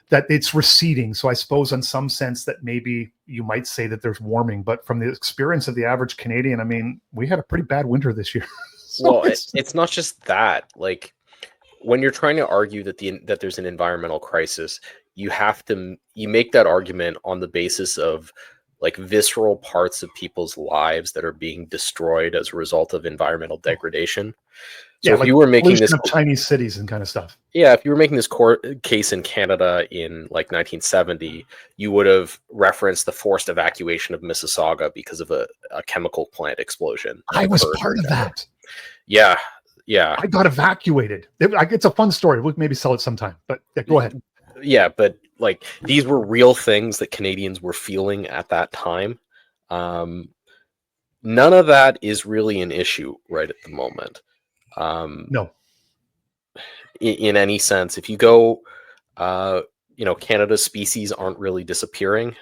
that it's receding. So I suppose in some sense that maybe you might say that there's warming, but from the experience of the average Canadian, I mean, we had a pretty bad winter this year. So it's not just that. Like, when you're trying to argue that there's an environmental crisis, you make that argument on the basis of like visceral parts of people's lives that are being destroyed as a result of environmental degradation. So if you were making this of Chinese cities and kind of stuff. Yeah, if you were making this case in Canada in like 1970, you would have referenced the forced evacuation of Mississauga because of a chemical plant explosion. I was part of that. Yeah. I got evacuated. It's a fun story. We'll maybe sell it sometime, but go ahead. Yeah, but like these were real things that Canadians were feeling at that time. None of that is really an issue right at the moment. No. In any sense, if you go, Canada's species aren't really disappearing.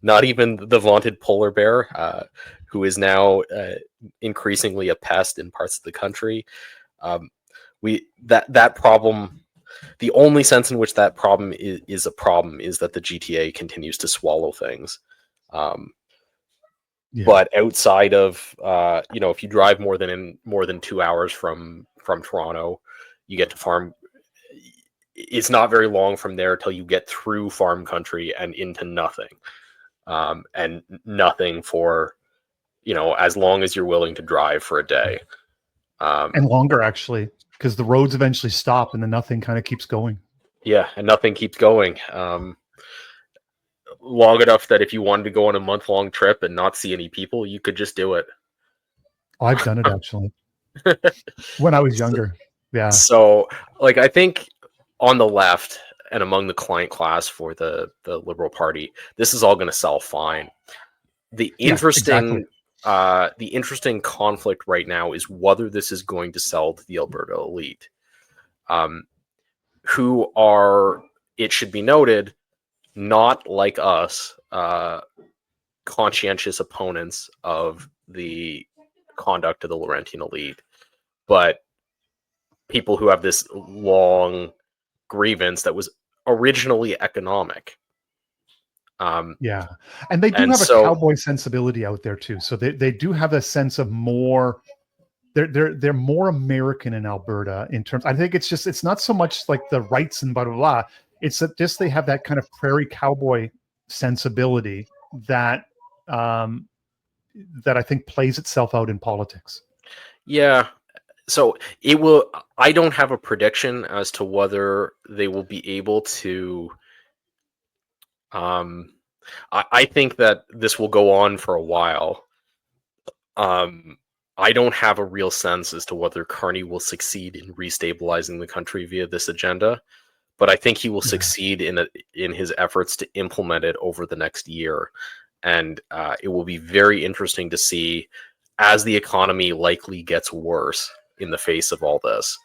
Not even the vaunted polar bear, who is now increasingly a pest in parts of the country. That problem. The only sense in which that problem is a problem is that the GTA continues to swallow things. But outside of, if you drive more than 2 hours from Toronto, you get to farm. It's not very long from there till you get through farm country and into nothing, and nothing for, as long as you're willing to drive for a day, and longer actually. Because the roads eventually stop and the nothing kind of keeps going. Yeah, and nothing keeps going. Long enough that if you wanted to go on a month-long trip and not see any people, you could just do it. Oh, I've done it actually. When I was younger. Yeah. So, I think on the left and among the client class for the Liberal Party, this is all going to sell fine. The interesting conflict right now is whether this is going to sell to the Alberta elite, who are, it should be noted, not like us, conscientious opponents of the conduct of the Laurentian elite, but people who have this long grievance that was originally economic. And they do have a cowboy sensibility out there too. So they do have a sense of more. They're more American in Alberta in terms. I think it's not so much like the rights and blah blah blah. It's that just they have that kind of prairie cowboy sensibility that that I think plays itself out in politics. Yeah. So it will. I don't have a prediction as to whether they will be able to. I think that this will go on for a while. I don't have a real sense as to whether Carney will succeed in re-stabilizing the country via this agenda, but I think he will succeed in his efforts to implement it over the next year. And it will be very interesting to see, as the economy likely gets worse in the face of all this,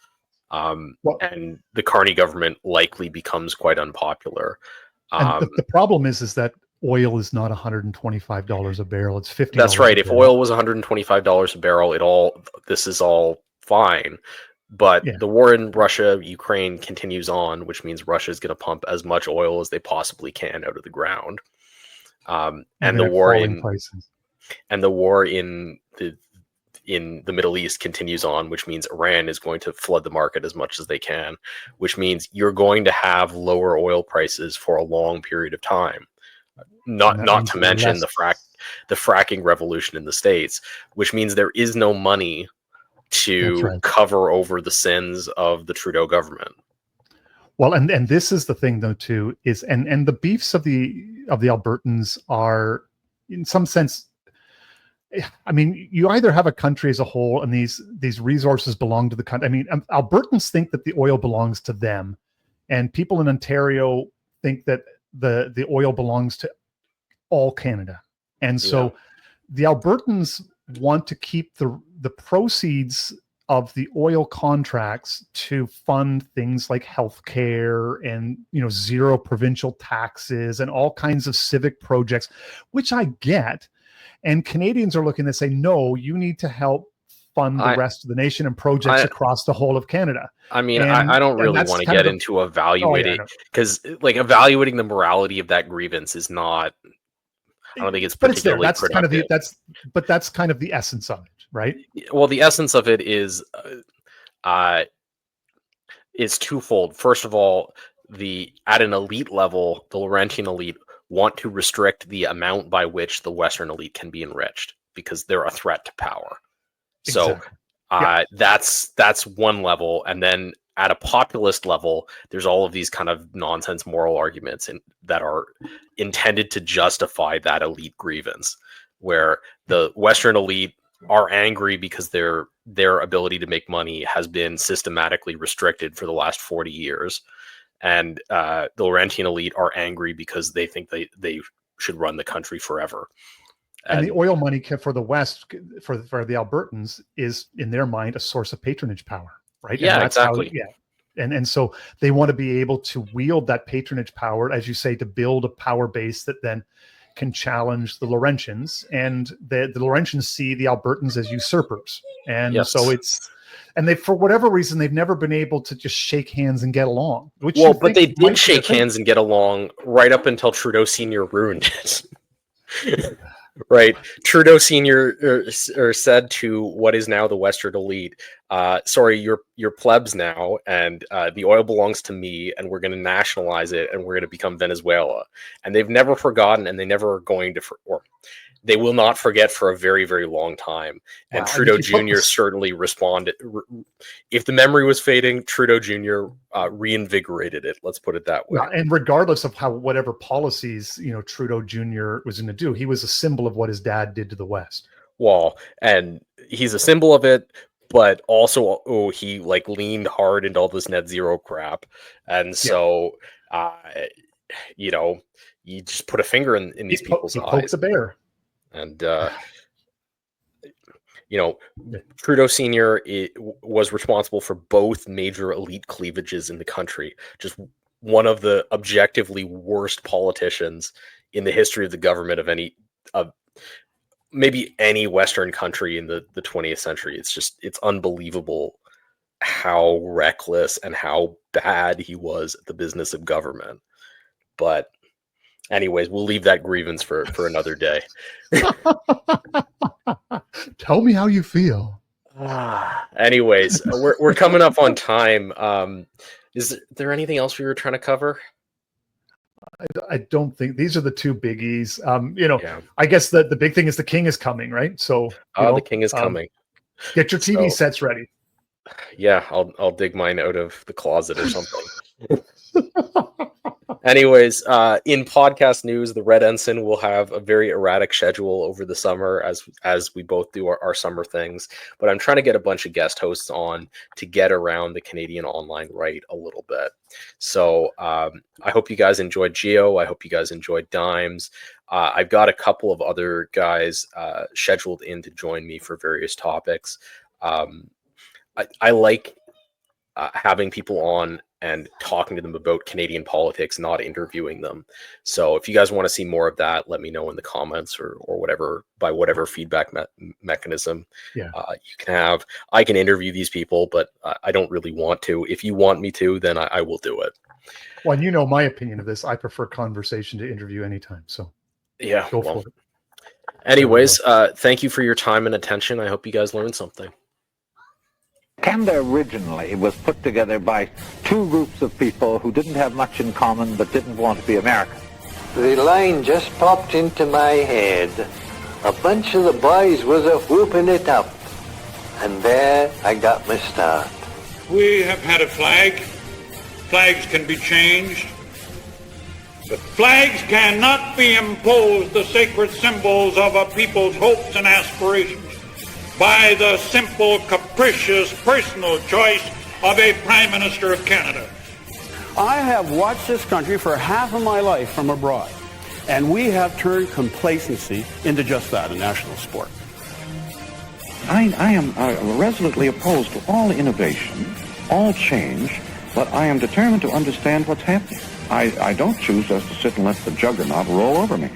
and the Carney government likely becomes quite unpopular. And the problem is that oil is not $125 a barrel. It's $50. That's right. a If barrel. oil was $125 a barrel, this is all fine. But Yeah. the war in Russia, Ukraine continues on, which means Russia is going to pump as much oil as they possibly can out of the ground. And the war in prices. and the war in the Middle East continues on, which means Iran is going to flood the market as much as they can, which means you're going to have lower oil prices for a long period of time. Not to mention the fracking revolution in the States, which means there is no money to cover over the sins of the Trudeau government. Well, and this is the thing though too, is and the beefs of the Albertans are in some sense, I mean, you either have a country as a whole and these resources belong to the country. I mean, Albertans think that the oil belongs to them, and people in Ontario think that the oil belongs to all Canada. And so the Albertans want to keep the proceeds of the oil contracts to fund things like healthcare and, zero provincial taxes and all kinds of civic projects, which I get. And Canadians are looking to say, no, you need to help fund the rest of the nation and projects across the whole of Canada. I mean, I don't really want to get into evaluating, because evaluating the morality of that grievance is not, I don't think it's particularly productive. That's kind of the essence of it, right? Well, the essence of it is twofold. First of all, at an elite level, the Laurentian elite want to restrict the amount by which the Western elite can be enriched because they're a threat to power. So that's one level. And then at a populist level, there's all of these kind of nonsense moral arguments that are intended to justify that elite grievance, where the Western elite are angry because their ability to make money has been systematically restricted for the last 40 years. And the Laurentian elite are angry because they think they should run the country forever. And the oil money for the West, for the Albertans, is in their mind a source of patronage power, right? Yeah, exactly. And so they want to be able to wield that patronage power, as you say, to build a power base that then can challenge the Laurentians. And the Laurentians see the Albertans as usurpers. And so they, for whatever reason, they've never been able to just shake hands and get along. But they did shake hands and get along right up until Trudeau Sr. ruined it. Right. Trudeau Sr. Said to what is now the Western elite, sorry, you're plebs now, and the oil belongs to me, and we're going to nationalize it, and we're going to become Venezuela. And they've never forgotten, and they never are going to, or they will not forget for a very, very long time. And Trudeau Jr. certainly responded. If the memory was fading, Trudeau Jr. Reinvigorated it. Let's put it that way. And regardless of whatever policies, Trudeau Jr. was going to do, he was a symbol of what his dad did to the West. Well, and he's a symbol of it, but also, he leaned hard into all this net zero crap. And so, you just put a finger in these people's eyes. He pokes a bear. And, Trudeau Sr. was responsible for both major elite cleavages in the country. Just one of the objectively worst politicians in the history of the government of maybe any Western country in the 20th century. It's unbelievable how reckless and how bad he was at the business of government. But anyways, we'll leave that grievance for another day. Tell me how you feel. Anyways, we're coming up on time. Is there anything else we were trying to cover? I don't think these are the two biggies. I guess the big thing is the king is coming, right? So the king is coming. Get your TV sets ready. Yeah, I'll dig mine out of the closet or something. Anyways, in podcast news, the Red Ensign will have a very erratic schedule over the summer as we both do our summer things. But I'm trying to get a bunch of guest hosts on to get around the Canadian online right a little bit. So I hope you guys enjoyed Geo. I hope you guys enjoyed Dimes. I've got a couple of other guys scheduled in to join me for various topics. I like having people on and talking to them about Canadian politics, not interviewing them. So if you guys want to see more of that, let me know in the comments or whatever, by whatever feedback mechanism you can have. I can interview these people, but I don't really want to. If you want me to, then I will do it. Well, you know my opinion of this. I prefer conversation to interview anytime. So yeah, go for it. Anyways, thank you for your time and attention. I hope you guys learned something. Canada originally was put together by two groups of people who didn't have much in common but didn't want to be American. The line just popped into my head. A bunch of the boys was a-whooping it up. And there I got my start. We have had a flag. Flags can be changed. But flags cannot be imposed, the sacred symbols of a people's hopes and aspirations, by the simple, capricious, personal choice of a Prime Minister of Canada. I have watched this country for half of my life from abroad, and we have turned complacency into just that, a national sport. I am resolutely opposed to all innovation, all change, but I am determined to understand what's happening. I don't choose just to sit and let the juggernaut roll over me.